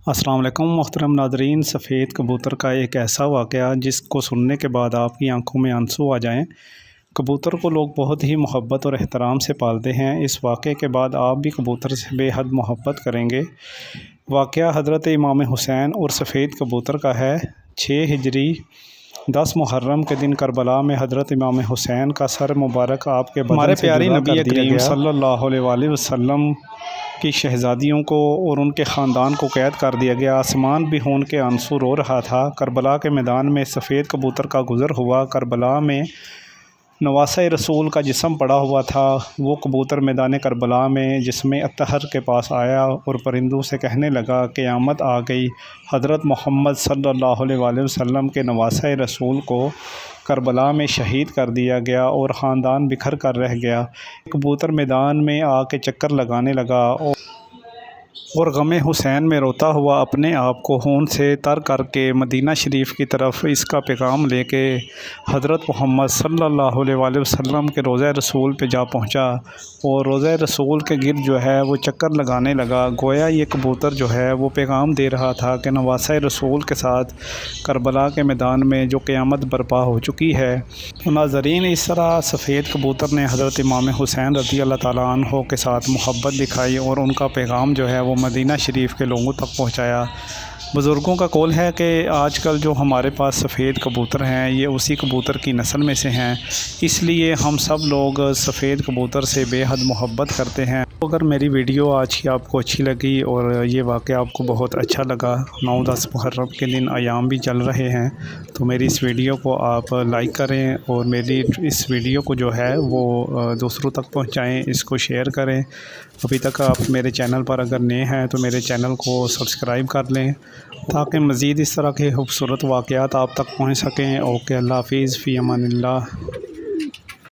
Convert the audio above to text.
السلام علیکم محترم ناظرین، سفید کبوتر کا ایک ایسا واقعہ جس کو سننے کے بعد آپ کی آنکھوں میں آنسو آ جائیں۔ کبوتر کو لوگ بہت ہی محبت اور احترام سے پالتے ہیں۔ اس واقعے کے بعد آپ بھی کبوتر سے بے حد محبت کریں گے۔ واقعہ حضرت امام حسین اور سفید کبوتر کا ہے۔ 6 ہجری 10 محرم کے دن کربلا میں حضرت امام حسین کا سر مبارک آپ کے بدن سے جدا کر دیا گیا۔ صلی اللہ علیہ وسلم کی شہزادیوں کو اور ان کے خاندان کو قید کر دیا گیا۔ آسمان بھی خون کے آنسو رو رہا تھا۔ کربلا کے میدان میں سفید کبوتر کا گزر ہوا۔ کربلا میں نواسہ رسول کا جسم پڑا ہوا تھا۔ وہ کبوتر میدان کربلا میں جسم اطہر کے پاس آیا اور پرندوں سے کہنے لگا، قیامت آ گئی۔ حضرت محمد صلی اللہ علیہ وسلم کے نواسہ رسول کو کربلا میں شہید کر دیا گیا اور خاندان بکھر کر رہ گیا۔ کبوتر میدان میں آ کے چکر لگانے لگا اور غم حسین میں روتا ہوا اپنے آپ کو خون سے تر کر کے مدینہ شریف کی طرف اس کا پیغام لے کے حضرت محمد صلی اللہ علیہ وسلم کے روضہ رسول پہ جا پہنچا اور روضہ رسول کے گرد جو ہے وہ چکر لگانے لگا۔ گویا یہ کبوتر جو ہے وہ پیغام دے رہا تھا کہ نواسہ رسول کے ساتھ کربلا کے میدان میں جو قیامت برپا ہو چکی ہے۔ ناظرین، اس طرح سفید کبوتر نے حضرت امام حسین رضی اللہ تعالیٰ عنہ کے ساتھ محبت دکھائی اور ان کا پیغام جو ہے وہ مدینہ شریف کے لوگوں تک پہنچایا۔ بزرگوں کا قول ہے کہ آج کل جو ہمارے پاس سفید کبوتر ہیں یہ اسی کبوتر کی نسل میں سے ہیں، اس لیے ہم سب لوگ سفید کبوتر سے بے حد محبت کرتے ہیں۔ اگر میری ویڈیو آج کی آپ کو اچھی لگی اور یہ واقعہ آپ کو بہت اچھا لگا، 9-10 محرم کے دن ایام بھی چل رہے ہیں، تو میری اس ویڈیو کو آپ لائک کریں اور میری اس ویڈیو کو جو ہے وہ دوسروں تک پہنچائیں، اس کو شیئر کریں۔ ابھی تک آپ میرے چینل پر اگر نئے ہیں تو میرے چینل کو سبسکرائب کر لیں تاکہ مزید اس طرح کے خوبصورت واقعات آپ تک پہنچ سکیں۔ اوکے، اللہ حافظ، فی امان اللہ۔